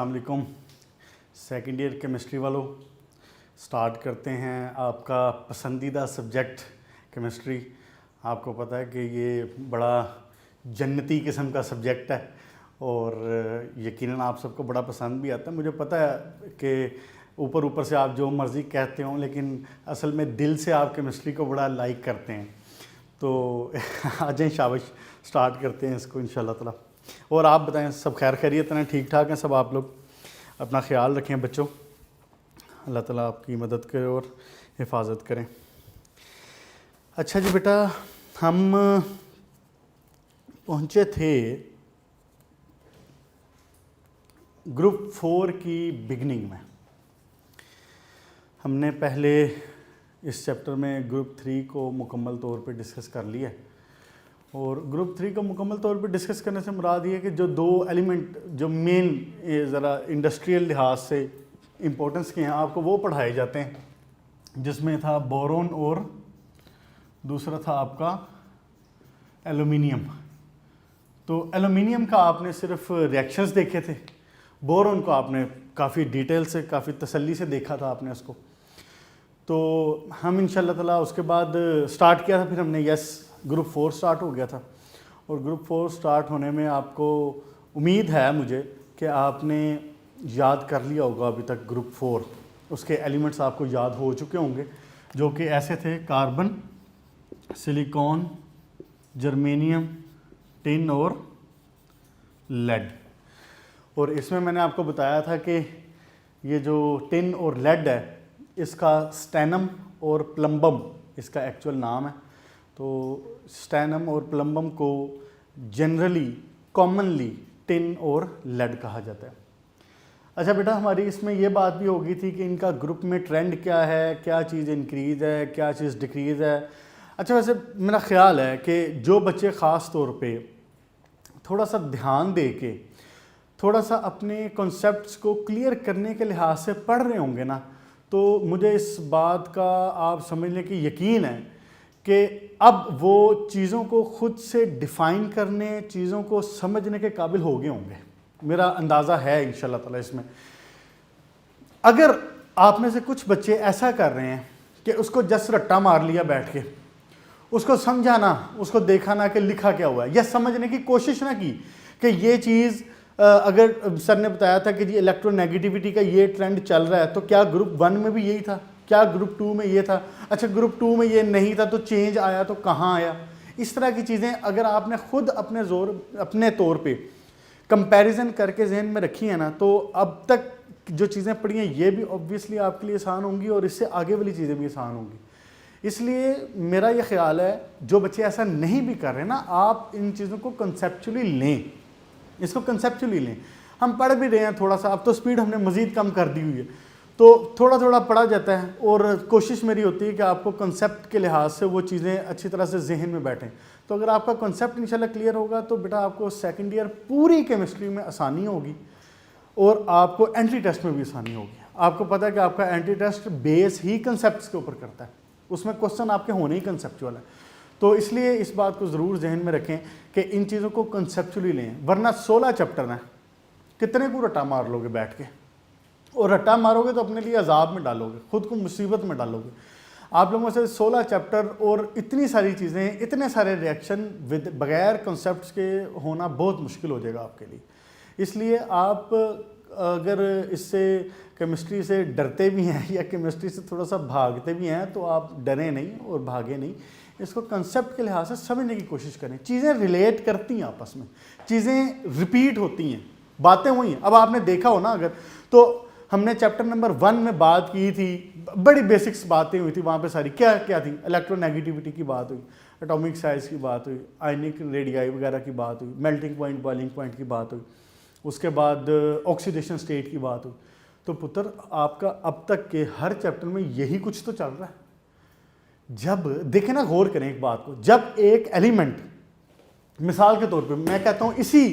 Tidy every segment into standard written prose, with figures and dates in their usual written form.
अस्सलाम वालेकुम। Second year chemistry वालों, स्टार्ट करते हैं आपका पसंदीदा सब्जेक्ट केमिस्ट्री। आपको पता है कि ये बड़ा जन्नती किस्म का सब्जेक्ट है और यकीनन आप सबको बड़ा पसंद भी आता है। मुझे पता है कि ऊपर ऊपर से आप जो मर्ज़ी कहते हो, लेकिन असल में दिल से आप केमिस्ट्री को बड़ा लाइक करते हैं। तो आ जाएं, शाबाश, स्टार्ट करते हैं इसको इंशाल्लाह ताला। और आप बताएं, सब खैर खैरियत हैं, ठीक ठाक हैं सब? आप लोग अपना ख्याल रखें बच्चों, अल्लाह ताला आपकी मदद करे और हिफाजत करें। अच्छा जी बेटा, हम पहुँचे थे ग्रुप 4 की बिगनिंग में। हमने पहले इस चैप्टर में ग्रुप 3 को मुकम्मल तौर पे डिस्कस कर लिया है और ग्रुप 3 को मुकम्मल तौर पे डिस्कस करने से मुराद ये है कि जो दो एलिमेंट जो मेन ज़रा इंडस्ट्रियल लिहाज से इम्पोर्टेंस के हैं आपको वो पढ़ाए जाते हैं, जिसमें था बोरोन और दूसरा था आपका एलुमिनियम। तो एलुमिनियम का आपने सिर्फ रिएक्शंस देखे थे, बोरोन को आपने काफ़ी डिटेल से, काफ़ी तसल्ली से देखा था आपने उसको। तो हम इंशाल्लाह ताला उसके बाद स्टार्ट किया था, फिर हमने ग्रुप 4 स्टार्ट हो गया था। और ग्रुप 4 स्टार्ट होने में आपको उम्मीद है मुझे कि आपने याद कर लिया होगा अभी तक ग्रुप 4, उसके एलिमेंट्स आपको याद हो चुके होंगे, जो कि ऐसे थे: कार्बन, सिलिकॉन, जर्मेनियम, टिन और लेड। और इसमें मैंने आपको बताया था कि ये जो टिन और लेड है, इसका स्टेनम और प्लम्बम इसका एक्चुअल नाम है। तो स्टेनम और प्लम्बम को जनरली कॉमनली टिन और लेड कहा जाता है। अच्छा बेटा, हमारी इसमें यह बात भी होगी थी कि इनका ग्रुप में ट्रेंड क्या है, क्या चीज़ इंक्रीज़ है, क्या चीज़ डिक्रीज़ है। अच्छा, वैसे मेरा ख्याल है कि जो बच्चे ख़ास तौर पे थोड़ा सा ध्यान दे के थोड़ा सा अपने कॉन्सेप्ट्स को क्लियर करने के लिहाज से पढ़ रहे होंगे ना, तो मुझे इस बात का आप समझने की यकीन है कि अब वो चीज़ों को खुद से डिफ़ाइन करने, चीज़ों को समझने के काबिल हो गए होंगे। मेरा अंदाज़ा है इंशाल्लाह ताला इसमें। अगर आप में से कुछ बच्चे ऐसा कर रहे हैं कि उसको जस्ट रट्टा मार लिया बैठ के, उसको समझा ना, उसको देखा ना कि लिखा क्या हुआ है, या समझने की कोशिश ना की कि ये चीज़ अगर सर ने बताया था कि जी इलेक्ट्रोनेगेटिविटी का ये ट्रेंड चल रहा है, तो क्या ग्रुप 1 में भी यही था, क्या ग्रुप 2 में ये था, अच्छा ग्रुप 2 में ये नहीं था तो चेंज आया तो कहाँ आया। इस तरह की चीज़ें अगर आपने खुद अपने तौर पे कंपैरिजन करके जहन में रखी है ना, तो अब तक जो चीज़ें पढ़ी हैं ये भी ऑब्वियसली आपके लिए आसान होंगी और इससे आगे वाली चीज़ें भी आसान होंगी। इसलिए मेरा ये ख्याल है जो बच्चे ऐसा नहीं भी कर रहे ना, आप इन चीज़ों को कंसेप्चुअली लें, इसको कंसेप्चुअली लें। हम पढ़ भी रहे हैं थोड़ा सा, अब तो स्पीड हमने मज़ीद कम कर दी हुई है, तो थोड़ा थोड़ा पढ़ा जाता है और कोशिश मेरी होती है कि आपको कंसेप्ट के लिहाज से वो चीज़ें अच्छी तरह से जहन में बैठें। तो अगर आपका कंसेप्ट इंशाल्लाह क्लियर होगा तो बेटा आपको सेकंड ईयर पूरी केमिस्ट्री में आसानी होगी और आपको एंट्री टेस्ट में भी आसानी होगी। आपको पता है कि आपका एंट्री टेस्ट बेस ही कंसेप्ट के ऊपर करता है, उसमें क्वेश्चन आपके होने ही कंसेप्चुअल है। तो इसलिए इस बात को ज़रूर जहन में रखें कि इन चीज़ों को कंसेप्चुअली लें, वरना 16 चैप्टर हैं, कितने को रट्टा मार लोगे बैठ के, और रट्टा मारोगे तो अपने लिए अजाब में डालोगे, ख़ुद को मुसीबत में डालोगे। आप लोगों से 16 चैप्टर और इतनी सारी चीज़ें, इतने सारे रिएक्शन विद बगैर कॉन्सेप्ट्स के होना बहुत मुश्किल हो जाएगा आपके लिए। इसलिए आप अगर इससे केमिस्ट्री से डरते भी हैं या केमिस्ट्री से थोड़ा सा भागते भी हैं, तो आप डरें नहीं और भागे नहीं, इसको कंसेप्ट के लिहाज से समझने की कोशिश करें। चीज़ें रिलेट करती हैं आपस में, चीज़ें रिपीट होती हैं, बातें हुई हैं। अब आपने देखा हो ना, अगर तो हमने चैप्टर नंबर 1 में बात की थी, बड़ी बेसिक्स बातें हुई थी वहाँ पे सारी। क्या क्या थी? इलेक्ट्रोनेगेटिविटी की बात हुई, एटॉमिक साइज की बात हुई, आयनिक रेडियाई वगैरह की बात हुई, मेल्टिंग पॉइंट, बॉइलिंग पॉइंट की बात हुई, उसके बाद ऑक्सीडेशन स्टेट की बात हुई। तो पुत्र आपका अब तक के हर चैप्टर में यही कुछ तो चल रहा है। जब देखें ना, गौर करें एक बात को, जब एक एलिमेंट, मिसाल के तौर पे मैं कहता हूँ इसी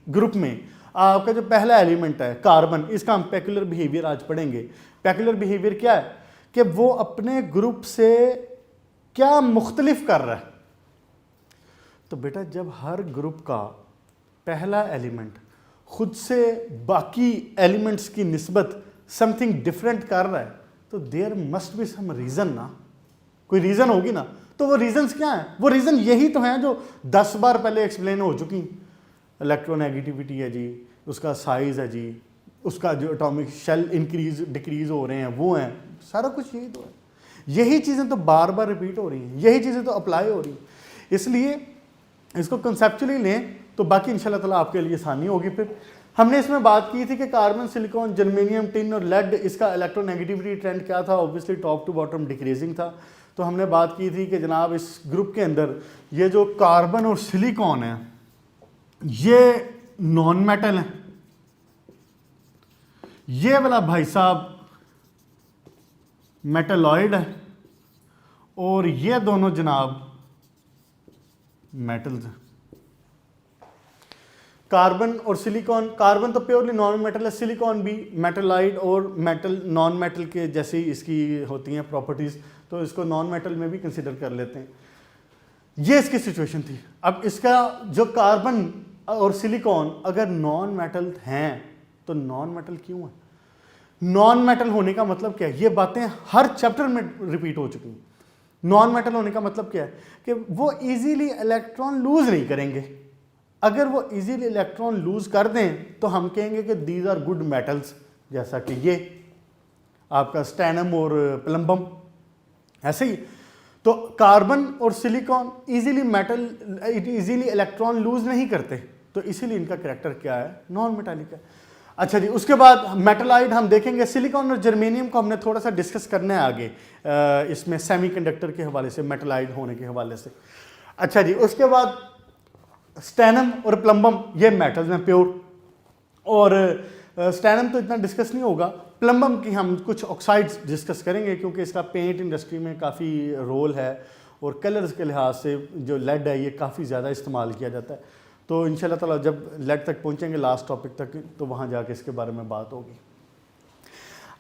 ग्रुप में आपका जो पहला एलिमेंट है कार्बन, इसका हम पेक्युलर बिहेवियर आज पढ़ेंगे। पेक्युलर बिहेवियर क्या है कि वो अपने ग्रुप से क्या मुख्तलिफ कर रहा है। तो बेटा जब हर ग्रुप का पहला एलिमेंट खुद से बाकी एलिमेंट्स की निस्बत समथिंग डिफरेंट कर रहा है तो there must be some reason ना, कोई रीज़न होगी ना। तो वो रीज़न्स क्या हैं? वो रीज़न यही तो हैं जो 10 बार पहले एक्सप्लेन हो चुकी। इलेक्ट्रोनेगेटिविटी है जी, उसका साइज़ है जी, उसका जो एटॉमिक शेल इंक्रीज डिक्रीज हो रहे हैं वो हैं, सारा कुछ यही तो है। यही चीज़ें तो बार बार रिपीट हो रही हैं, यही चीज़ें तो अप्लाई हो रही हैं। इसलिए इसको कंसेप्चुअली लें तो बाकी इंशाल्लाह ताला आपके लिए आसानी होगी। फिर हमने इसमें बात की थी कि कार्बन, सिलिकॉन, जर्मेनियम, टिन और लेड, इसका इलेक्ट्रोनेगेटिविटी ट्रेंड क्या था? Obviously top to bottom decreasing था। तो हमने बात की थी कि जनाब इस ग्रुप के अंदर ये जो कार्बन और सिलिकॉन है ये नॉन मेटल है, ये वाला भाई साहब मेटलॉइड है और ये दोनों जनाब मेटल्स हैं। कार्बन और सिलिकॉन, कार्बन तो प्योरली नॉन मेटल है, सिलिकॉन भी मेटलॉइड और मेटल नॉन मेटल के जैसी इसकी होती हैं प्रॉपर्टीज़, तो इसको नॉन मेटल में भी कंसिडर कर लेते हैं। ये इसकी सिचुएशन थी। अब इसका जो कार्बन और सिलिकॉन अगर नॉन मेटल हैं तो नॉन मेटल क्यों है? नॉन मेटल होने का मतलब क्या है? ये बातें हर चैप्टर में रिपीट हो चुकी हैं। नॉन मेटल होने का मतलब क्या है? कि वो इजीली इलेक्ट्रॉन लूज नहीं करेंगे। अगर वो इजीली इलेक्ट्रॉन लूज कर दें तो हम कहेंगे कि दीज आर गुड मेटल्स, जैसा कि ये आपका स्टैनम और प्लम्बम। ऐसे ही तो कार्बन और सिलिकॉन इजीली इलेक्ट्रॉन लूज नहीं करते, तो इसीलिए इनका कैरेक्टर क्या है? नॉन मेटालिक है। अच्छा जी, उसके बाद मेटलाइड हम देखेंगे। सिलिकॉन और जर्मेनियम को हमने थोड़ा सा डिस्कस करना है आगे इसमें सेमीकंडक्टर के हवाले से, मेटलाइड होने के हवाले से। अच्छा जी, उसके बाद स्टैनम और प्लम्बम ये मेटल्स हैं प्योर, और स्टैनम तो इतना डिस्कस नहीं होगा। प्लम्बम की हम कुछ ऑक्साइड्स डिस्कस करेंगे क्योंकि इसका पेंट इंडस्ट्री में काफ़ी रोल है और कलर्स के लिहाज से जो लेड है ये काफ़ी ज़्यादा इस्तेमाल किया जाता है। तो इंशाल्लाह ताला जब लेड तक पहुंचेंगे लास्ट टॉपिक तक तो वहाँ जाके इसके बारे में बात होगी।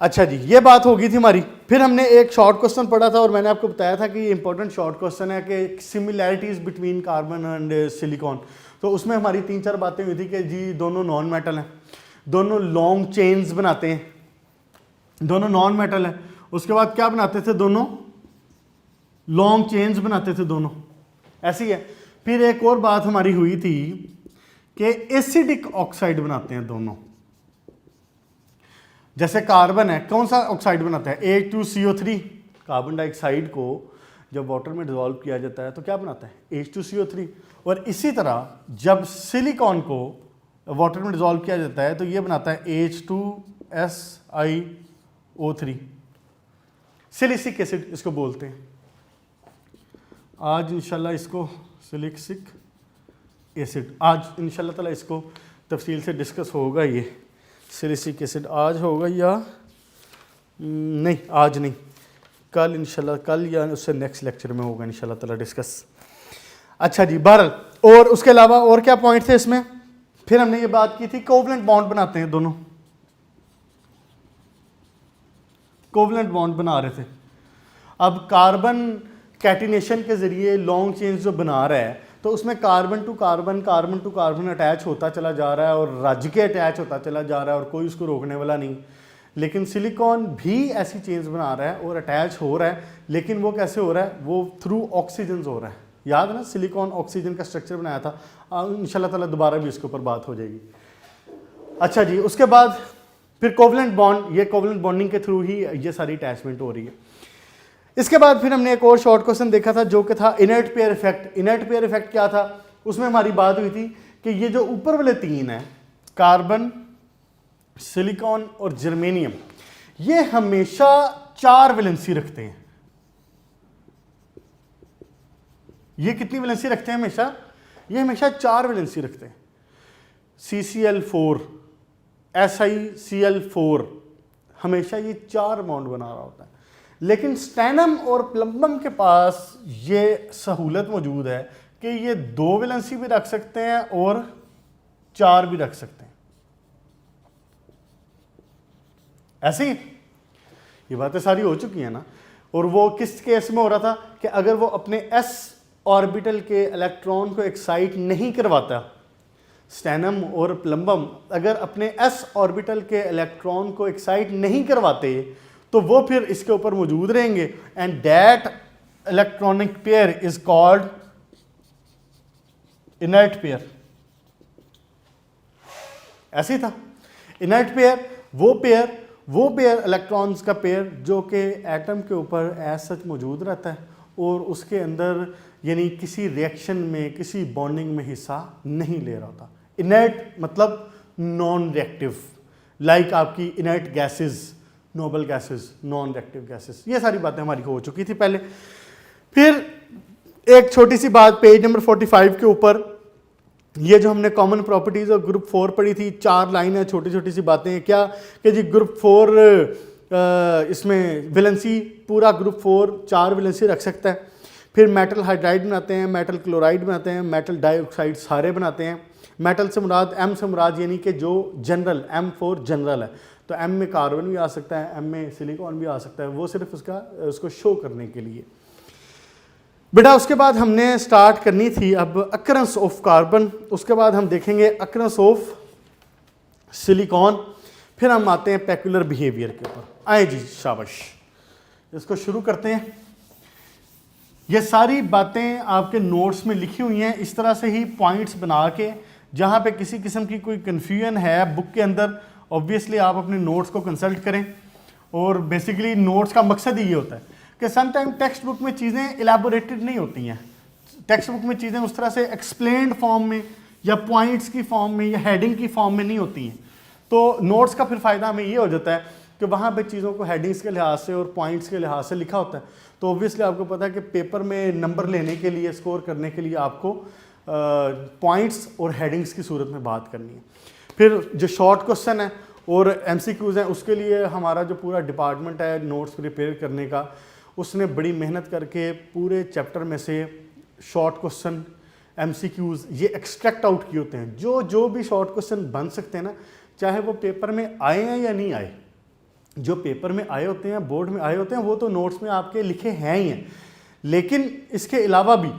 अच्छा जी, ये बात होगी थी हमारी। फिर हमने एक शॉर्ट क्वेश्चन पढ़ा था और मैंने आपको बताया था कि ये इंपॉर्टेंट शॉर्ट क्वेश्चन है कि similarities between carbon and silicon. तो उसमें हमारी 3-4 बातें हुई थी कि जी दोनों नॉन मेटल हैं, दोनों लॉन्ग चेन्स बनाते हैं, दोनों नॉन मेटल है। उसके बाद क्या बनाते थे? दोनों लॉन्ग चेन्स बनाते थे दोनों, ऐसी है। फिर एक और बात हमारी हुई थी कि एसिडिक ऑक्साइड बनाते हैं दोनों। जैसे कार्बन है, कौन सा ऑक्साइड बनाता है? H2CO3। कार्बन डाइऑक्साइड को जब वाटर में डिसॉल्व किया जाता है तो क्या बनाता है? H2CO3। और इसी तरह जब सिलिकॉन को वाटर में डिसॉल्व किया जाता है तो ये बनाता है H2SiO3। सिलिसिक एसिड इसको बोलते हैं। आज इंशाल्लाह इसको सिलिसिक एसिड, आज इंशाल्लाह ताला इसको तफसील से डिस्कस होगा। ये सिलिसिक एसिड आज होगा या नहीं? आज नहीं, कल इंशाल्लाह, कल या उससे नेक्स्ट लेक्चर में होगा इंशाल्लाह ताला डिस्कस। अच्छा जी, बहरहाल और उसके अलावा और क्या पॉइंट थे इसमें? फिर हमने ये बात की थी कोवलेंट बॉन्ड बनाते हैं दोनों, कोवलेंट बॉन्ड बना रहे थे। अब कार्बन कैटिनेशन के ज़रिए लॉन्ग चेन्स जो बना रहा है तो उसमें कार्बन टू कार्बन अटैच होता चला जा रहा है और रज के अटैच होता चला जा रहा है और कोई उसको रोकने वाला नहीं। लेकिन सिलिकॉन भी ऐसी चेन्स बना रहा है और अटैच हो रहा है, लेकिन वो कैसे हो रहा है? वो थ्रू ऑक्सीजन हो रहा है। याद है ना, सिलिकॉन ऑक्सीजन का स्ट्रक्चर बनाया था। इंशाल्लाह ताला दोबारा भी इसके ऊपर बात हो जाएगी। अच्छा जी, उसके बाद फिर कोवलेंट बॉन्ड, ये कोवलेंट बॉन्डिंग के थ्रू ही ये सारी अटैचमेंट हो रही है। इसके बाद फिर हमने एक और शॉर्ट क्वेश्चन देखा था जो कि था inert pair effect. Inert pair effect क्या था? उसमें हमारी बात हुई थी कि ये जो ऊपर वाले तीन हैं, कार्बन, सिलिकॉन और जर्मेनियम, ये हमेशा 4 वैलेंसी रखते हैं। ये कितनी वैलेंसी रखते हैं हमेशा? ये हमेशा 4 वैलेंसी रखते हैं। CCl4, SiCl4, हमेशा ये 4 बॉन्ड बना रहा होता है। लेकिन स्टैनम और प्लम्बम के पास ये सहूलत मौजूद है कि ये 2 वैलेंसी भी रख सकते हैं और 4 भी रख सकते हैं। ऐसे ही ये बातें सारी हो चुकी हैं ना। और वो किस केस में हो रहा था कि अगर वो अपने s ऑर्बिटल के इलेक्ट्रॉन को एक्साइट नहीं करवाता स्टेनम और प्लम्बम अगर अपने s ऑर्बिटल के इलेक्ट्रॉन को एक्साइट नहीं करवाते तो वो फिर इसके ऊपर मौजूद रहेंगे, and that electronic pair is called inert pair. ऐसे ही था इनर्ट पेयर, वो पेयर इलेक्ट्रॉन्स का पेयर जो कि एटम के ऊपर एज सच मौजूद रहता है और उसके अंदर यानी किसी रिएक्शन में, किसी बॉन्डिंग में हिस्सा नहीं ले रहा होता। इनर्ट मतलब नॉन रिएक्टिव, लाइक आपकी inert gases, noble gases, non reactive gases, ये सारी बातें हमारी हो चुकी थी पहले। फिर एक छोटी सी बात पेज नंबर 45 के ऊपर, ये जो हमने कॉमन प्रॉपर्टीज और ग्रुप 4 पढ़ी थी, 4 लाइन है, छोटी छोटी सी बातें हैं क्या कि जी ग्रुप 4 इसमें वैलेंसी, पूरा ग्रुप 4 4 वैलेंसी रख सकता है। फिर मेटल हाइड्राइड बनाते हैं, मेटल क्लोराइड बनाते हैं, मेटल डाइऑक्साइड सारे बनाते हैं। मेटल से मुराद, एम से मुराद यानी कि जो जनरल, एम फॉर जनरल है, तो एम में कार्बन भी आ सकता है, एम में सिलिकॉन भी आ सकता है, वो सिर्फ उसको शो करने के लिए। बेटा उसके बाद हमने स्टार्ट करनी थी अब अकरेंस ऑफ कार्बन, उसके बाद हम देखेंगे अकरेंस ऑफ सिलिकॉन, फिर हम आते हैं पेक्युलर बिहेवियर के ऊपर। आए जी शाबाश, इसको शुरू करते हैं। ये सारी बातें आपके नोट्स में लिखी हुई हैं, इस तरह से ही पॉइंट्स बना के, जहाँ पे किसी किस्म की कोई कन्फ्यूजन है बुक के अंदर, ऑब्वियसली आप अपने नोट्स को कंसल्ट करें। और बेसिकली नोट्स का मकसद ही ये होता है कि समटाइम टेक्स्ट बुक में चीज़ें इलेबोरेटेड नहीं होती हैं, टेक्स्ट बुक में चीज़ें उस तरह से एक्सप्लेन्ड फॉर्म में या पॉइंट्स की फॉर्म में या हेडिंग की फॉर्म में नहीं होती हैं। तो नोट्स का फिर फ़ायदा हमें ये हो जाता है कि वहाँ पे चीज़ों को हेडिंग्स के लिहाज से और पॉइंट्स के लिहाज से लिखा होता है। तो ऑब्वियसली आपको पता है कि पेपर में नंबर लेने के लिए, स्कोर करने के लिए आपको पॉइंट्स और हेडिंग्स की सूरत में बात करनी है। फिर जो शॉर्ट क्वेश्चन है और MCQs हैं, उसके लिए हमारा जो पूरा डिपार्टमेंट है नोट्स प्रिपेयर करने का, उसने बड़ी मेहनत करके पूरे चैप्टर में से शॉर्ट क्वेश्चन, MCQs ये एक्सट्रैक्ट आउट किए होते हैं। जो भी शॉर्ट क्वेश्चन बन सकते हैं ना, चाहे वो पेपर में आए हैं या नहीं आए, जो पेपर में आए होते हैं, बोर्ड में आए होते हैं, वो तो नोट्स में आपके लिखे हैं ही हैं। लेकिन इसके अलावा भी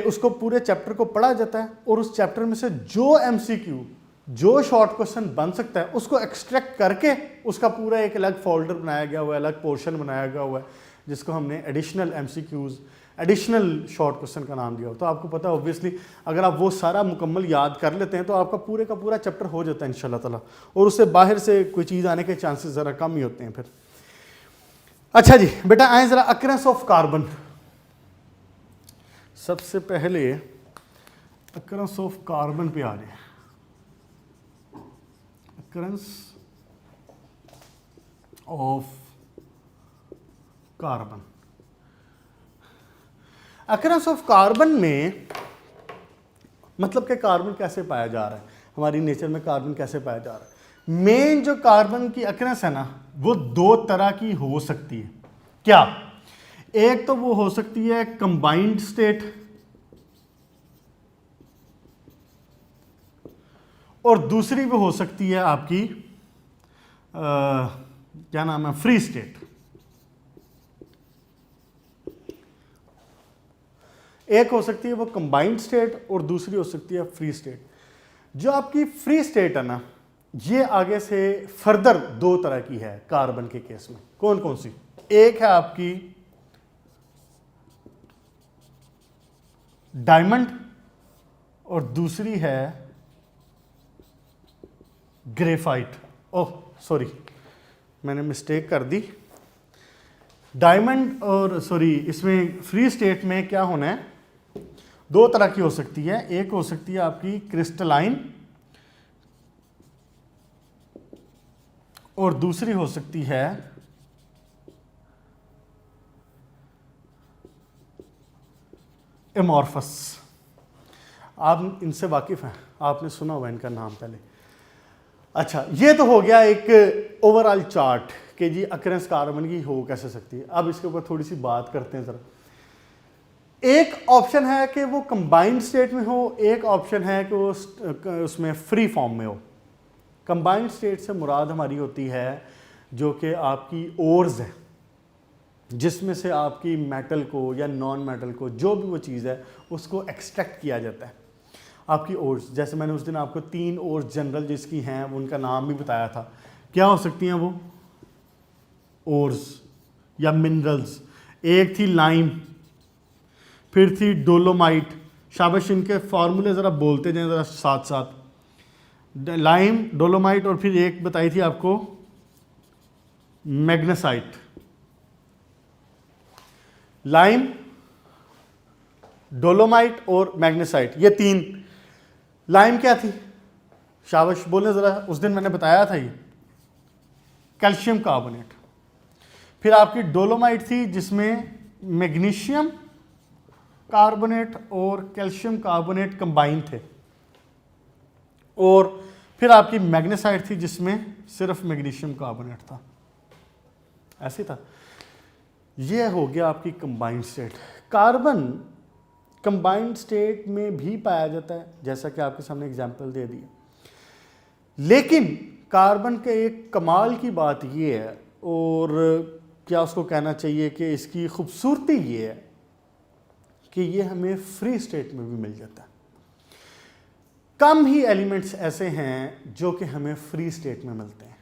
उसको पूरे चैप्टर को पढ़ा जाता है और उस चैप्टर में से जो MCQ, जो शॉर्ट क्वेश्चन बन सकता है, उसको एक्सट्रैक्ट करके उसका पूरा एक अलग फोल्डर बनाया गया हुआ है, अलग पोर्शन बनाया गया हुआ है, जिसको हमने additional MCQs, additional short question का नाम दिया हो। तो आपको पता है ऑब्वियसली अगर आप वो सारा मुकम्मल याद कर लेते हैं तो आपका पूरे का पूरा चैप्टर हो जाता है इंशाल्लाह ताला, और उससे बाहर से कोई चीज़ आने के चांसेस ज़रा कम ही होते हैं फिर। अच्छा जी बेटा, आए ज़रा अकरेंस ऑफ कार्बन। सबसे पहले अकरेंस ऑफ कार्बन पे आ जाए। Occurrence of carbon, occurrence of carbon में मतलब कि कार्बन कैसे पाया जा रहा है, हमारी नेचर में कार्बन कैसे पाया जा रहा है। मेन जो कार्बन की अकरेंस है ना, वो 2 तरह की हो सकती है। क्या? एक तो वो हो सकती है कंबाइंड स्टेट, और दूसरी वो हो सकती है आपकी क्या नाम है, फ्री स्टेट। एक हो सकती है वो कंबाइंड स्टेट और दूसरी हो सकती है फ्री स्टेट। जो आपकी फ्री स्टेट है ना, ये आगे से फर्दर 2 तरह की है कार्बन के केस में। कौन कौन सी? एक है आपकी डायमंड और दूसरी है ग्रेफाइट। ओह सॉरी, मैंने मिस्टेक कर दी। डायमंड और सॉरी, इसमें फ्री स्टेट में क्या होना है, 2 तरह की हो सकती है। एक हो सकती है आपकी क्रिस्टलाइन और दूसरी हो सकती है एमॉर्फस। आप इनसे वाकिफ हैं, आपने सुना हुआ इनका नाम पहले। अच्छा, ये तो हो गया एक ओवरऑल चार्ट कि जी अकरेंस कार्बन की हो कैसे सकती है। अब इसके ऊपर थोड़ी सी बात करते हैं ज़रा। एक ऑप्शन है कि वो कंबाइंड स्टेट में हो, एक ऑप्शन है कि वो उसमें फ्री फॉर्म में हो। कंबाइंड स्टेट से मुराद हमारी होती है जो कि आपकी ओर्स है, जिसमें से आपकी मेटल को या नॉन मेटल को, जो भी वो चीज़ है, उसको एक्सट्रैक्ट किया जाता है। आपकी ओर्स, जैसे मैंने उस दिन आपको 3 ओर्स जनरल जिसकी हैं उनका नाम भी बताया था, क्या हो सकती हैं वो ओर्स या मिनरल्स? एक थी लाइम, फिर थी डोलोमाइट। शाबाश, इनके फार्मूले ज़रा बोलते जाएं ज़रा साथ साथ। लाइम, डोलोमाइट और फिर एक बताई थी आपको मैग्नेसाइट। लाइम, डोलोमाइट और मैग्नेसाइट, ये 3। लाइम क्या थी? शाबाश बोले ज़रा, उस दिन मैंने बताया था ये कैल्शियम कार्बोनेट। फिर आपकी डोलोमाइट थी जिसमें मैग्नीशियम कार्बोनेट और कैल्शियम कार्बोनेट कंबाइन थे। और फिर आपकी मैग्नेसाइट थी जिसमें सिर्फ मैग्नीशियम कार्बोनेट था। ऐसे था। ये हो गया आपकी combined state. Carbon combined state में भी पाया जाता है, जैसा कि आपके सामने एग्जांपल दे दिया। लेकिन कार्बन के एक कमाल की बात ये है, और क्या उसको कहना चाहिए कि इसकी खूबसूरती ये है कि ये हमें फ्री स्टेट में भी मिल जाता है। कम ही एलिमेंट्स ऐसे हैं जो कि हमें फ्री स्टेट में मिलते हैं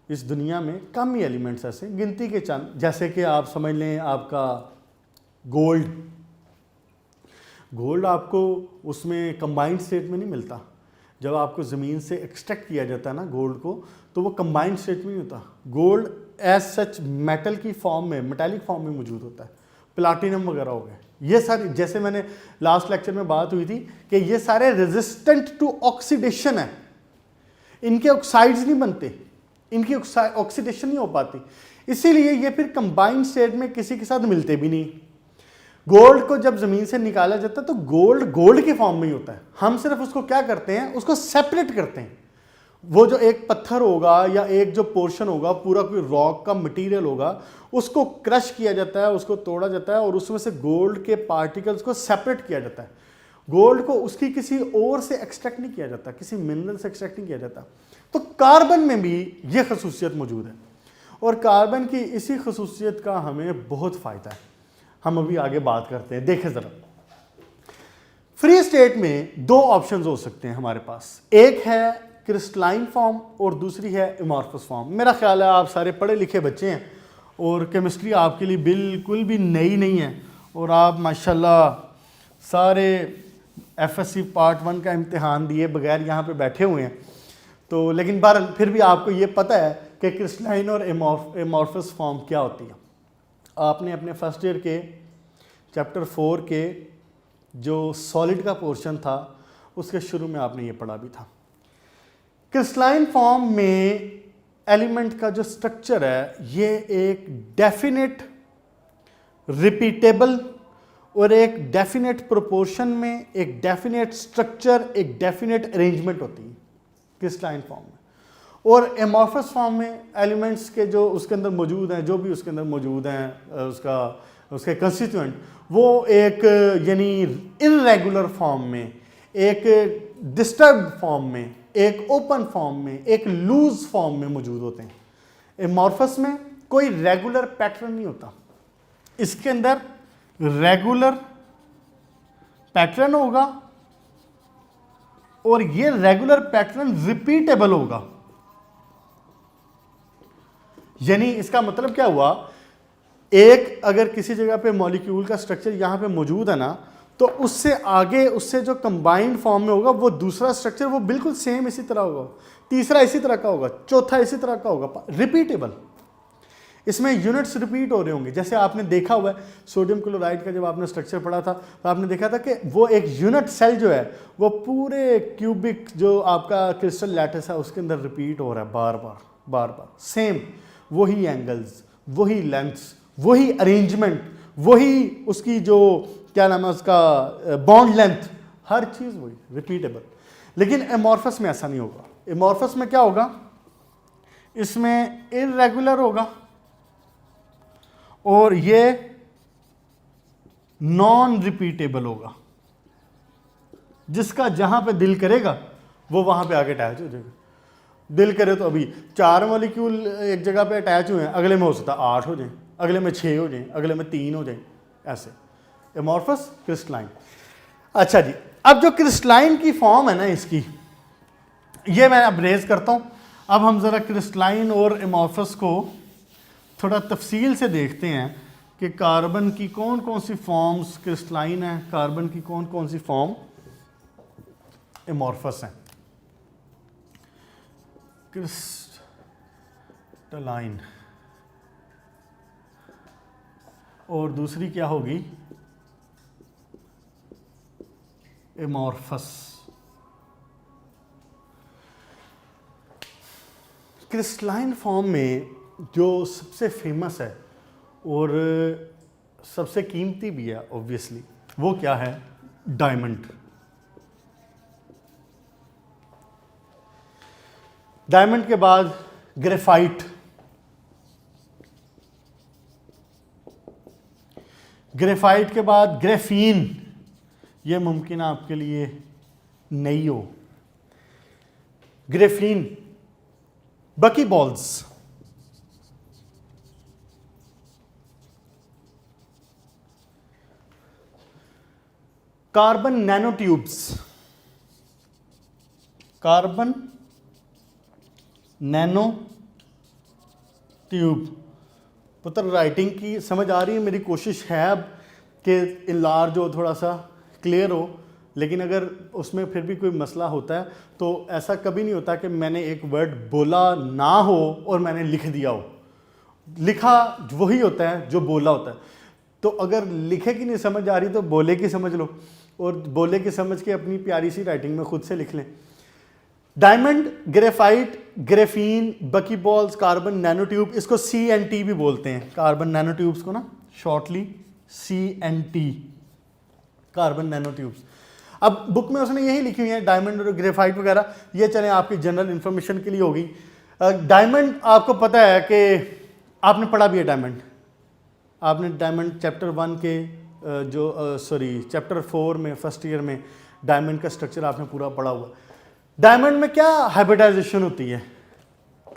इस दुनिया में। कम ही एलिमेंट्स ऐसे, गिनती के चंद, जैसे कि आप समझ लें आपका गोल्ड आपको उसमें कंबाइंड स्टेट में नहीं मिलता। जब आपको ज़मीन से एक्सट्रैक्ट किया जाता है ना गोल्ड को, तो वो कंबाइंड स्टेट में नहीं होता। गोल्ड एज सच मेटल की फॉर्म में, मेटालिक फॉर्म में मौजूद होता है। प्लाटिनम वगैरह हो गए, ये सारे, जैसे मैंने लास्ट लेक्चर में बात हुई थी कि ये सारे रेजिस्टेंट टू ऑक्सीडेशन है। इनके ऑक्साइड्स नहीं बनते, इनकी ऑक्सीडेशन नहीं हो पाती, इसीलिए ये फिर कंबाइंड स्टेट में किसी के साथ मिलते भी नहीं। गोल्ड को जब ज़मीन से निकाला जाता है तो गोल्ड के फॉर्म में ही होता है। हम सिर्फ उसको क्या करते हैं, उसको सेपरेट करते हैं। वो जो एक पत्थर होगा या एक जो पोर्शन होगा, पूरा कोई रॉक का मटेरियल होगा, उसको क्रश किया जाता है, उसको तोड़ा जाता है और उसमें से गोल्ड के पार्टिकल्स को सेपरेट किया जाता है। गोल्ड को उसकी किसी और से एक्सट्रैक्ट नहीं किया जाता, किसी मिनरल से एक्सट्रैक्ट नहीं किया जाता। तो कार्बन में भी ये खसूसियत मौजूद है, और कार्बन की इसी खसूसियत का हमें बहुत फ़ायदा है। हम अभी आगे बात करते हैं। देखें ज़रा, फ्री स्टेट में 2 ऑप्शंस हो सकते हैं हमारे पास। एक है क्रिस्टलाइन फॉर्म और दूसरी है एमॉर्फस फॉर्म। मेरा ख्याल है आप सारे पढ़े लिखे बच्चे हैं और केमिस्ट्री आपके लिए बिल्कुल भी नई नहीं है, और आप माशाल्लाह सारे एफएससी पार्ट 1 का इम्तिहान दिए बगैर यहाँ पे बैठे हुए हैं। तो लेकिन बहरहाल फिर भी आपको ये पता है कि क्रिस्टलाइन और एमॉर्फस फॉर्म क्या होती है। आपने अपने फर्स्ट ईयर के चैप्टर 4 के जो सॉलिड का पोर्शन था उसके शुरू में आपने ये पढ़ा भी था। क्रिस्टलाइन फॉर्म में एलिमेंट का जो स्ट्रक्चर है ये एक डेफिनेट, रिपीटेबल और एक डेफिनेट प्रोपोर्शन में, एक डेफिनेट स्ट्रक्चर, एक डेफिनेट अरेंजमेंट होती है क्रिस्टलाइन फॉर्म में। और एमॉर्फस फॉर्म में एलिमेंट्स के जो उसके अंदर मौजूद हैं, जो भी उसके अंदर मौजूद हैं, उसके कंस्टिट्यूएंट, वो एक यानी इर्रेगुलर फॉर्म में, एक डिस्टर्ब फॉर्म में, एक ओपन फॉर्म में, एक लूज फॉर्म में मौजूद होते हैं। एमॉर्फस में कोई रेगुलर पैटर्न नहीं होता, इसके अंदर रेगुलर पैटर्न होगा और ये रेगुलर पैटर्न रिपीटेबल होगा। यानी इसका मतलब क्या हुआ, एक अगर किसी जगह पे मॉलिक्यूल का स्ट्रक्चर यहां पे मौजूद है ना, तो उससे आगे, उससे जो कंबाइंड फॉर्म में होगा वो दूसरा स्ट्रक्चर वो बिल्कुल सेम इसी तरह होगा, तीसरा इसी तरह का होगा, चौथा इसी तरह का होगा, रिपीटेबल। इसमें यूनिट्स रिपीट हो रहे होंगे। जैसे आपने देखा हुआ है सोडियम क्लोराइड का जब आपने स्ट्रक्चर पढ़ा था तो आपने देखा था कि वो एक यूनिट सेल जो है वो पूरे क्यूबिक जो आपका क्रिस्टल लैटिस है उसके अंदर रिपीट हो रहा है बार बार सेम, वही एंगल्स, वही लेंथ्स, वही अरेंजमेंट, वही उसकी जो क्या नाम है उसका बॉन्ड लेंथ, हर चीज़ वही रिपीटेबल। लेकिन एमॉर्फस में ऐसा नहीं होगा। एमॉर्फस में क्या होगा, इसमें इर्रेगुलर होगा और ये नॉन रिपीटेबल होगा। जिसका जहां पे दिल करेगा वो वहां पे आके अटैच हो जाएगा। दिल करे तो अभी 4 मॉलिक्यूल एक जगह पे अटैच हुए हैं, अगले में हो सकता है 8 हो जाए, अगले में 6 हो जाए, अगले में 3 हो जाए, ऐसे। Amorphous crystalline. अच्छा जी, अब जो क्रिस्टलाइन की फॉर्म है ना इसकी, ये मैं अब रेज करता हूं। अब हम जरा क्रिस्टलाइन और एमॉर्फस को थोड़ा तफसील से देखते हैं कि कार्बन की कौन कौन सी फॉर्म्स क्रिस्टलाइन है, कार्बन की कौन कौन सी फॉर्म एमॉर्फस है। क्रिस्टलाइन और दूसरी क्या होगी, एमॉर्फस। क्रिस्टलाइन फॉर्म में जो सबसे फेमस है और सबसे कीमती भी है ऑब्वियसली, वो क्या है, डायमंड। डायमंड के बाद ग्रेफाइट, ग्रेफाइट के बाद ग्रेफीन, ये मुमकिन है आपके लिए नहीं हो। ग्रेफीन, बकी balls, carbon nano tubes, carbon nano tube. पुत्र राइटिंग की समझ आ रही है, मेरी कोशिश है अब कि इनलार्ज हो, थोड़ा सा क्लियर हो, लेकिन अगर उसमें फिर भी कोई मसला होता है तो ऐसा कभी नहीं होता कि मैंने एक वर्ड बोला ना हो और मैंने लिख दिया हो। लिखा वही होता है जो बोला होता है। तो अगर लिखे की नहीं समझ आ रही तो बोले की समझ लो, और बोले की समझ के अपनी प्यारी सी राइटिंग में खुद से लिख लें। डायमंड, ग्रेफाइट, ग्रेफीन, बकी बॉल्स, कार्बन नैनो ट्यूब, इसको CNT भी बोलते हैं, कार्बन नैनो ट्यूब्स को ना shortly CNT, carbon nano tubes. अब बुक में उसने यही लिखी हुई है, डायमंड और ग्रेफाइट वगैरह, ये चलें आपकी जनरल इंफॉर्मेशन के लिए होगी। डायमंड आपको पता है कि आपने पढ़ा भी है डायमंड, आपने डायमंड चैप्टर 1 के चैप्टर 4 में फर्स्ट ईयर में डायमंड का स्ट्रक्चर आपने पूरा पढ़ा हुआ। डायमंड में क्या हाइब्रिडाइजेशन होती है,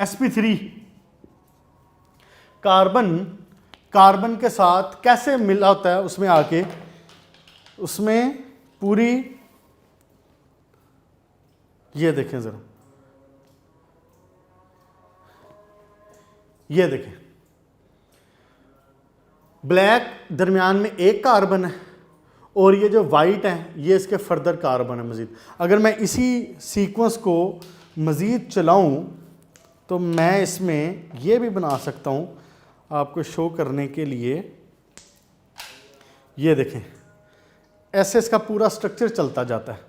sp3 कार्बन के साथ कैसे मिला होता है, उसमें आके उसमें पूरी, ये देखें जरा, ये देखें ब्लैक दरमियान में एक कार्बन है और ये जो वाइट है ये इसके फर्दर कार्बन है मज़ीद। अगर मैं इसी सीक्वेंस को मज़ीद चलाऊं तो मैं इसमें ये भी बना सकता हूं आपको शो करने के लिए। ये देखें ऐसे इसका पूरा स्ट्रक्चर चलता जाता है।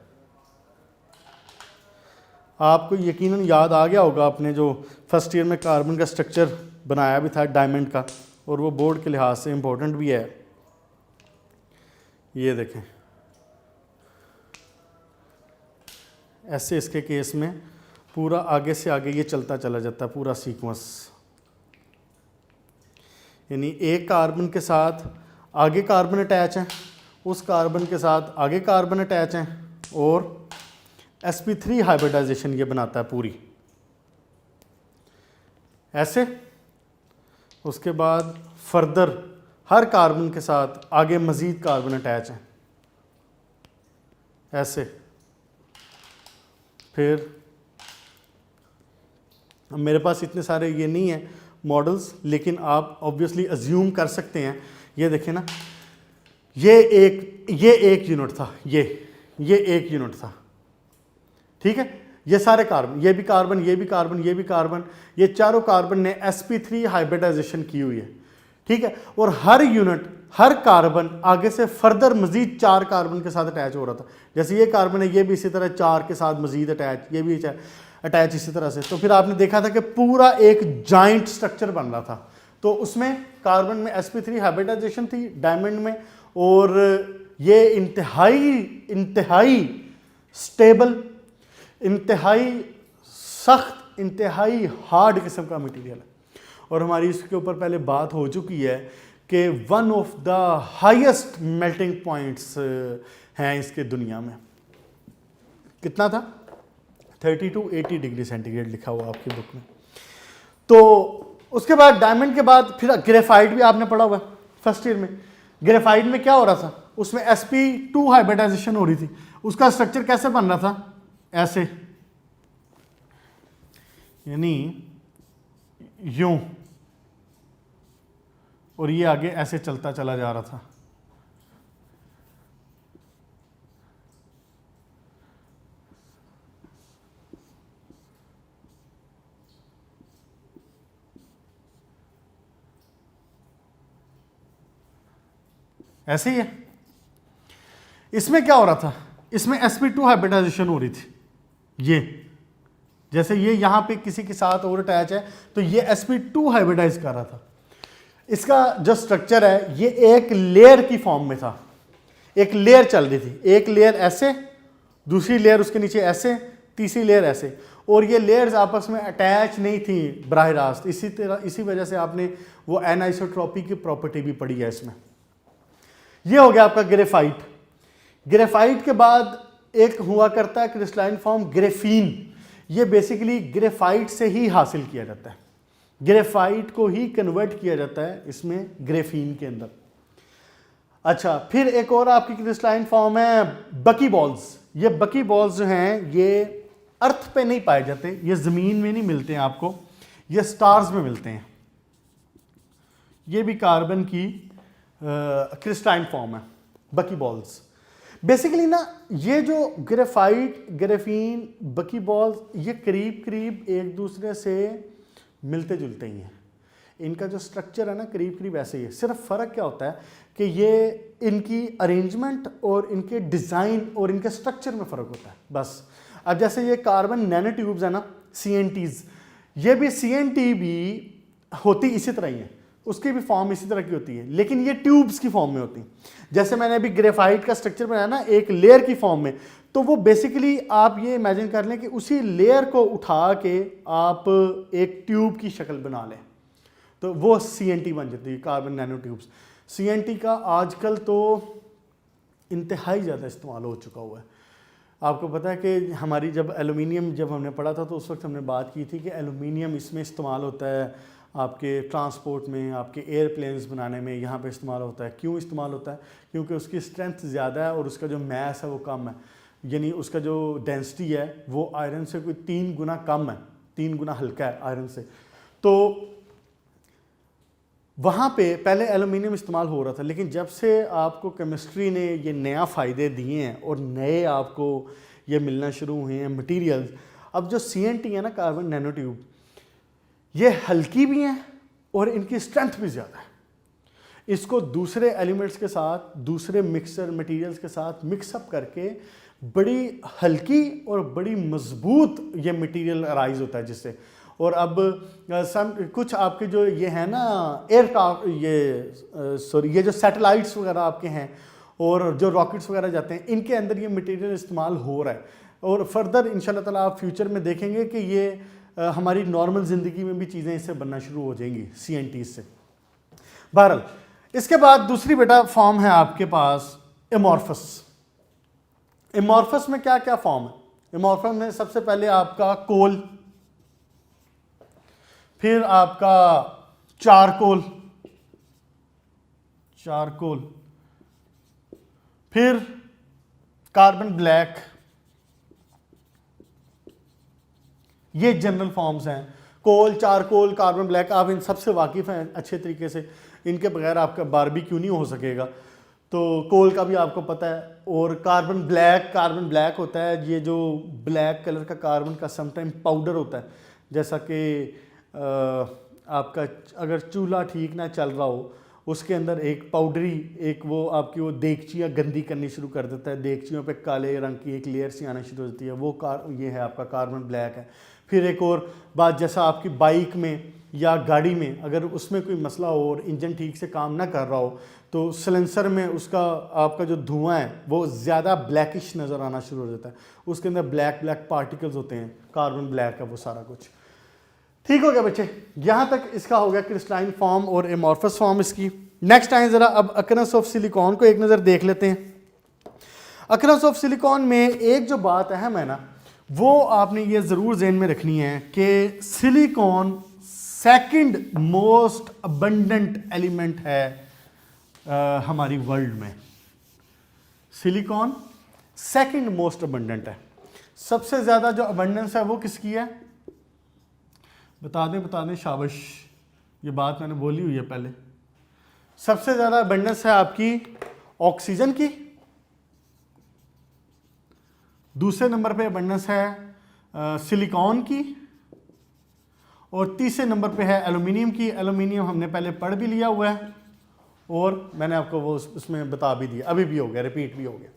आपको यकीनन याद आ गया होगा, आपने जो फर्स्ट ईयर में कार्बन का स्ट्रक्चर बनाया भी था डायमंड का, और वो बोर्ड के लिहाज से इम्पोर्टेंट भी है। ये देखें ऐसे इसके केस में पूरा आगे से आगे ये चलता चला जाता है पूरा सीक्वेंस, यानी एक कार्बन के साथ आगे कार्बन अटैच है, उस कार्बन के साथ आगे कार्बन अटैच हैं, और sp3 हाइब्रिडाइजेशन ये बनाता है पूरी ऐसे। उसके बाद फर्दर हर कार्बन के साथ आगे मज़ीद कार्बन अटैच हैं ऐसे। फिर मेरे पास इतने सारे ये नहीं है मॉडल्स, लेकिन आप ऑब्वियसली अज्यूम कर सकते हैं। ये देखें ना, ये एक यूनिट था, ये एक यूनिट था, ठीक है। ये सारे कार्बन, ये भी कार्बन, ये भी कार्बन, ये भी कार्बन, ये चारों कार्बन ने sp3 हाइब्रिडाइजेशन की हुई है, ठीक है। और हर यूनिट, हर कार्बन आगे से फर्दर मजीद 4 कार्बन के साथ अटैच हो रहा था। जैसे ये कार्बन है, ये भी इसी तरह 4 के साथ मजीद अटैच, ये भी अटैच इसी तरह से। तो फिर आपने देखा था कि पूरा एक जॉइंट स्ट्रक्चर बन रहा था। तो उसमें कार्बन में sp3 हाइब्रिडाइजेशन थी डायमंड में, और ये इंतहाई स्टेबल, इंतहाई सख्त, इंतहाई हार्ड किस्म का मटेरियल है। और हमारी इसके ऊपर पहले बात हो चुकी है कि one of the highest melting points हैं इसके दुनिया में। कितना था? 30 to 80 डिग्री सेंटीग्रेड लिखा हुआ आपकी बुक में। तो उसके बाद डायमंड के बाद फिर ग्रेफाइट भी आपने पढ़ा हुआ है फर्स्ट ईयर में। ग्रेफाइट में क्या हो रहा था? उसमें sp2 हाइब्रिडाइजेशन हो रही थी। उसका स्ट्रक्चर कैसे बन रहा था, ऐसे, यानी यूं, और ये आगे ऐसे चलता चला जा रहा था। ऐसे ही है। इसमें क्या हो रहा था, इसमें sp2 हाइब्रिडाइजेशन हो रही थी। ये जैसे ये यहां पे किसी के साथ और अटैच है तो ये sp2 हाइब्रिडाइज कर रहा था। इसका जो स्ट्रक्चर है ये एक लेयर की फॉर्म में था, एक लेयर चल रही थी, एक लेयर ऐसे, दूसरी लेयर उसके नीचे ऐसे, तीसरी लेयर ऐसे, और ये लेयर्स आपस में अटैच नहीं थी बराह रास्त। इसी वजह से आपने वो एनाइसोट्रॉपी की प्रॉपर्टी भी पढ़ी है इसमें। ये हो गया आपका ग्रेफाइट। ग्रेफाइट के बाद एक हुआ करता है क्रिस्टलाइन फॉर्म ग्रेफीन। ये बेसिकली ग्रेफाइट से ही हासिल किया जाता है, ग्रेफाइट को ही कन्वर्ट किया जाता है इसमें ग्रेफीन के अंदर। अच्छा, फिर एक और आपकी क्रिस्टलाइन फॉर्म है बकी बॉल्स। ये बकी बॉल्स जो हैं ये अर्थ पे नहीं पाए जाते, ये जमीन में नहीं मिलते हैं आपको, ये स्टार्स में मिलते हैं। ये भी कार्बन की क्रिस्टलाइन फॉर्म है, बकी बॉल्स। बेसिकली ना ये जो ग्रेफाइट, ग्रेफीन, बकी बॉल्स, ये करीब करीब एक दूसरे से मिलते जुलते ही हैं। इनका जो स्ट्रक्चर है ना करीब करीब ऐसे ही है। सिर्फ फ़र्क क्या होता है कि ये इनकी अरेंजमेंट और इनके डिज़ाइन और इनके स्ट्रक्चर में फ़र्क होता है, बस। अब जैसे ये कार्बन नैनो ट्यूब्स है ना, CNTs, ये भी CNT भी होती इसी तरह ही है, उसकी भी फॉर्म इसी तरह की होती है, लेकिन ये ट्यूब्स की फॉर्म में होती हैं। जैसे मैंने अभी ग्रेफाइट का स्ट्रक्चर बनाया ना एक लेयर की फॉर्म में, तो वो बेसिकली आप ये इमेजिन कर लें कि उसी लेयर को उठा के आप एक ट्यूब की शक्ल बना लें, तो वो CNT बन जाती है, कार्बन नैनो ट्यूब्स। CNT का आजकल तो इंतहाई ज़्यादा इस्तेमाल हो चुका हुआ है। आपको पता है कि हमारी जब एलुमिनियम जब हमने पढ़ा था तो उस वक्त हमने बात की थी कि एलुमिनियम इसमें इस्तेमाल होता है आपके ट्रांसपोर्ट में, आपके एयरप्लेन्स बनाने में, यहाँ पे इस्तेमाल होता है। क्यों इस्तेमाल होता है? क्योंकि उसकी स्ट्रेंथ ज़्यादा है और उसका जो मैस है वो कम है, यानी उसका जो डेंसिटी है वो आयरन से कोई 3 गुना कम है, 3 गुना हल्का है आयरन से। तो वहाँ पे पहले एलुमिनियम इस्तेमाल हो रहा था, लेकिन जब से आपको केमिस्ट्री ने ये नया फ़ायदे दिए हैं और नए आपको ये मिलना शुरू हुए हैं मटेरियल्स, अब जो CNT है ना, कार्बन नैनो ट्यूब, ये हल्की भी हैं और इनकी स्ट्रेंथ भी ज़्यादा है। इसको दूसरे एलिमेंट्स के साथ, दूसरे मिक्सर मटेरियल्स के साथ मिक्सअप करके बड़ी हल्की और बड़ी मजबूत ये मटेरियल अराइज होता है जिससे। और अब कुछ आपके जो ये हैं ना एयरक्राफ्ट, ये जो सैटेलाइट्स वगैरह आपके हैं और जो रॉकेट्स वगैरह जाते हैं, इनके अंदर ये मटेरियल इस्तेमाल हो रहा है। और फर्दर इंशाल्लाह ताला आप फ्यूचर में देखेंगे कि ये हमारी नॉर्मल ज़िंदगी में भी चीज़ें इससे बनना शुरू हो जाएंगी CNT से। बहरहाल, इसके बाद दूसरी बेटा फॉर्म है आपके पास एमॉर्फस। एमॉर्फस में क्या क्या फॉर्म है? एमॉर्फस में सबसे पहले आपका कोल, फिर आपका चारकोल, फिर कार्बन ब्लैक, ये जनरल फॉर्म्स हैं। कोल, चारकोल, कार्बन ब्लैक, आप इन सबसे वाकिफ़ हैं अच्छे तरीके से, इनके बगैर आपका बारबेक्यू नहीं हो सकेगा। तो कोल का भी आपको पता है। और कार्बन ब्लैक होता है ये जो ब्लैक कलर का कार्बन का समटाइम पाउडर होता है, जैसा कि आपका अगर चूल्हा ठीक ना चल रहा हो उसके अंदर एक पाउडरी, एक वो आपकी वो देगचियाँ गंदी करनी शुरू कर देता है, देगचियों पे काले रंग की एक लेयर सी आना शुरू हो जाती है, वो ये है आपका कार्बन ब्लैक है। फिर एक और बात, जैसा आपकी बाइक में या गाड़ी में अगर उसमें कोई मसला हो और इंजन ठीक से काम ना कर रहा हो तो सिलेंसर में उसका आपका जो धुआं है वो ज़्यादा ब्लैकिश नज़र आना शुरू हो जाता है, उसके अंदर ब्लैक पार्टिकल्स होते हैं, कार्बन ब्लैक है वो सारा कुछ। ठीक हो गया बच्चे, यहाँ तक इसका हो गया क्रिस्टलाइन फॉर्म और एमॉर्फस फॉर्म इसकी। नेक्स्ट आए ज़रा अब अकरस ऑफ सिलिकॉन को एक नज़र देख लेते हैं। अकरस ऑफ सिलिकॉन में एक जो बात अहम है ना, वो आपने ये ज़रूर ज़हन में रखनी है कि silicon second most abundant element है हमारी वर्ल्ड में। सिलिकॉन सेकंड मोस्ट अबंडेंट है। सबसे ज़्यादा जो अबंडेंस है वो किसकी है? बता दें शाबाश, ये बात मैंने बोली हुई है पहले। सबसे ज़्यादा अबंडेंस है आपकी ऑक्सीजन की, दूसरे नंबर पे अबंडेंस है सिलिकॉन की, और तीसरे नंबर पे है एल्यूमिनियम की। एल्यूमिनियम हमने पहले पढ़ भी लिया हुआ है और मैंने आपको वो उसमें बता भी दिया, अभी भी हो गया, रिपीट भी हो गया।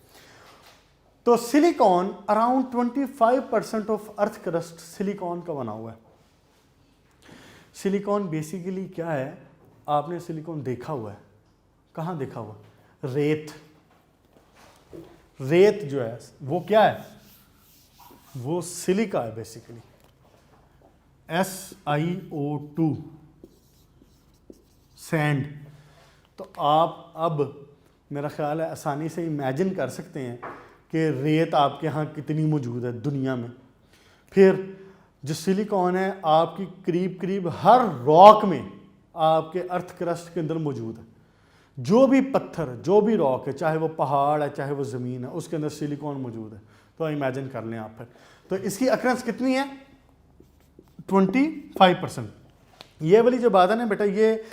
तो silicon around 25% of earth crust silicon का बना हुआ है। सिलिकॉन बेसिकली क्या है? आपने सिलिकॉन देखा हुआ है, कहाँ देखा हुआ? रेत। रेत जो है वो क्या है? वो सिलिका है बेसिकली, SiO2, सैंड। तो आप अब मेरा ख्याल है आसानी से इमेजिन कर सकते हैं कि रेत आपके यहाँ कितनी मौजूद है दुनिया में। फिर जो सिलिकॉन है आपकी करीब करीब हर रॉक में आपके अर्थ क्रस्ट के अंदर मौजूद है। जो भी पत्थर, जो भी रॉक है, चाहे वो पहाड़ है चाहे वो ज़मीन है, उसके अंदर सिलिकॉन मौजूद है। तो इमेजिन कर लें आप फिर। तो इसकी अक्रेंस कितनी है? 25%। ये वाली जो बात है ना बेटा, ये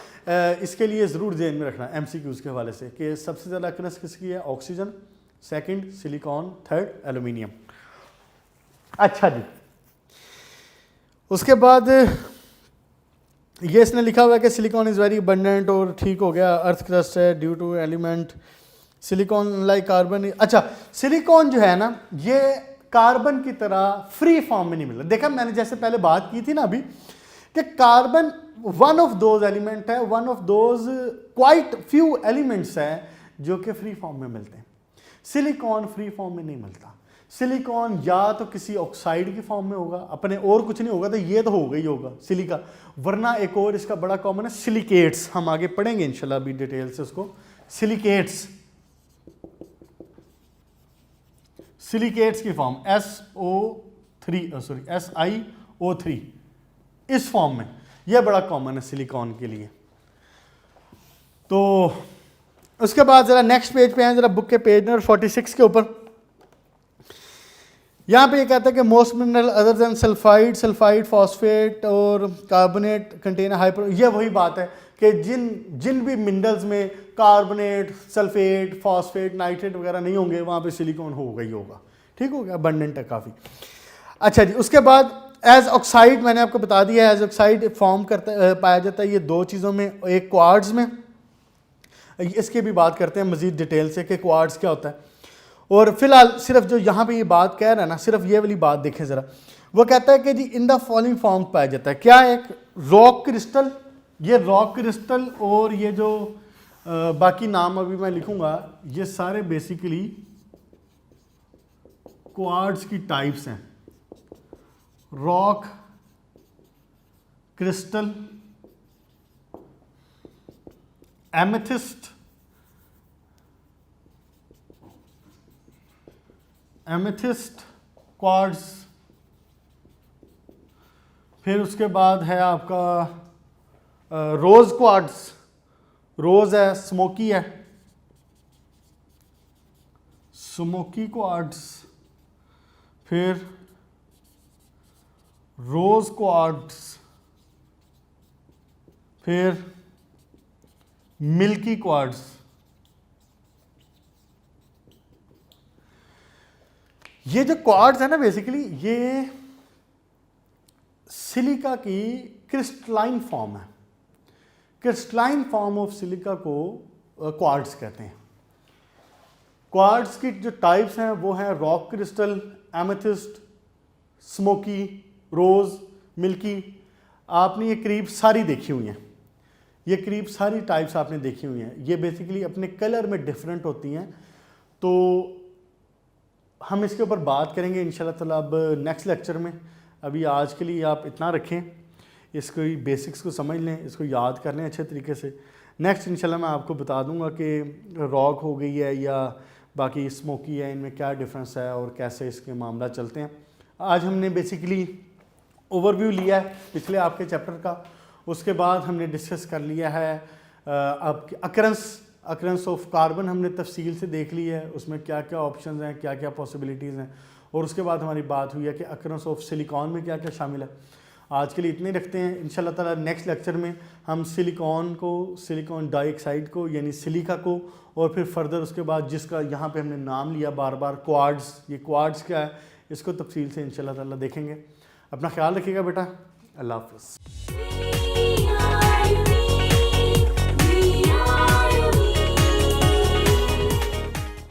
इसके लिए ज़रूर ध्यान में रखना MCQs के हवाले से कि सबसे ज़्यादा अक्रेंस किसकी है? Oxygen, second silicon, third aluminium. अच्छा जी, उसके बाद ये इसने लिखा हुआ है कि सिलिकॉन इज़ वेरी अबंडेंट, और ठीक हो गया, अर्थ क्रस्ट है due to element silicon like carbon. अच्छा, सिलिकॉन जो है ना ये कार्बन की तरह फ्री फॉर्म में नहीं मिल रहा। देखा मैंने जैसे पहले बात की थी ना अभी कि carbon one of those element है, one of those quite few elements है जो कि फ्री फॉर्म में मिलते हैं। सिलिकॉन फ्री फॉर्म में नहीं मिलता। सिलिकॉन या तो किसी ऑक्साइड की फॉर्म में होगा, अपने और कुछ नहीं होगा, तो ये तो होगा ही होगा सिलिका, वरना एक और इसका बड़ा कॉमन है सिलिकेट्स। हम आगे पढ़ेंगे इंशाल्लाह अभी डिटेल से उसको। सिलिकेट्स, सिलिकेट्स की फॉर्म SiO3 इस फॉर्म में, यह बड़ा कॉमन है सिलिकॉन के लिए। तो उसके बाद जरा नेक्स्ट पेज पे हैं, जरा बुक के पेज नंबर 46 के ऊपर। यहाँ पे ये कहता है कि most mineral other than sulphide, phosphate और कार्बोनेट कंटेन हाइपर। ये वही बात है कि जिन भी मिनरल्स में कार्बोनेट, सल्फेट, फॉस्फेट, नाइट्रेट वगैरह नहीं होंगे वहाँ पे सिलिकॉन होगा ही होगा। ठीक हो गया, अबंडेंट है काफ़ी। अच्छा जी, उसके बाद एज ऑक्साइड मैंने आपको बता दिया, एज ऑक्साइड फॉर्म करता पाया जाता है ये दो चीज़ों में, एक क्वार्ट्ज में। इसकी भी बात करते हैं मज़ीद डिटेल से कि क्वार्ट्ज क्या होता है। और फिलहाल सिर्फ जो यहाँ पे ये बात कह रहा है ना, सिर्फ ये वाली बात देखें ज़रा। वो कहता है कि जी इन द फॉलोइंग फॉर्म पाया जाता है। क्या? एक रॉक क्रिस्टल, ये रॉक क्रिस्टल और ये जो बाकी नाम अभी मैं लिखूंगा, ये सारे बेसिकली क्वार्ट्ज की टाइप्स हैं। Rock crystal, amethyst, quartz. फिर उसके बाद है आपका रोज क्वार्ट्ज। रोज है, स्मोकी है, स्मोकी क्वार्ट्ज। फिर रोज क्वार्ट्ज, फिर मिल्की क्वार्ट्ज। ये जो क्वार्ट्ज है ना बेसिकली ये सिलिका की क्रिस्टलाइन फॉर्म है। क्रिस्टलाइन फॉर्म ऑफ सिलिका को क्वार्ट्ज कहते हैं। क्वार्ट्ज की जो टाइप्स हैं वो हैं रॉक क्रिस्टल, एमेथिस्ट, स्मोकी, रोज, मिल्की। आपने ये करीब सारी देखी हुई हैं, ये करीब सारी टाइप्स आपने देखी हुई हैं। ये बेसिकली अपने कलर में डिफरेंट होती हैं। तो हम इसके ऊपर बात करेंगे इंशाल्लाह ताला अब नेक्स्ट लेक्चर में। अभी आज के लिए आप इतना रखें, इसको बेसिक्स को समझ लें, इसको याद कर लें अच्छे तरीके से। नेक्स्ट इंशाल्लाह मैं आपको बता दूंगा कि रॉक हो गई है या बाकी स्मोकी है, इनमें क्या डिफरेंस है और कैसे इसके मामला चलते हैं। आज हमने बेसिकली ओवरव्यू लिया है पिछले आपके चैप्टर का। उसके बाद हमने डिस्कस कर लिया है आपकी अकरेंस ऑफ कार्बन हमने तफसील से देख ली है, उसमें क्या क्या ऑप्शंस हैं, क्या क्या पॉसिबिलिटीज़ हैं। और उसके बाद हमारी बात हुई है कि अकरेंस ऑफ सिलिकॉन में क्या क्या शामिल है। आज के लिए इतने रखते हैं। इंशाल्लाह ताला नेक्स्ट लेक्चर में हम सिलिकॉन डाइऑक्साइड को यानी सिलिका को, और फिर फर्दर उसके बाद जिसका यहाँ पे हमने नाम लिया बार बार क्वार्ट्ज, ये क्वार्ट्ज क्या है इसको तफसील से इंशाल्लाह ताला देखेंगे। अपना ख्याल रखिएगा बेटा। अल्लाह हाफ़िज़।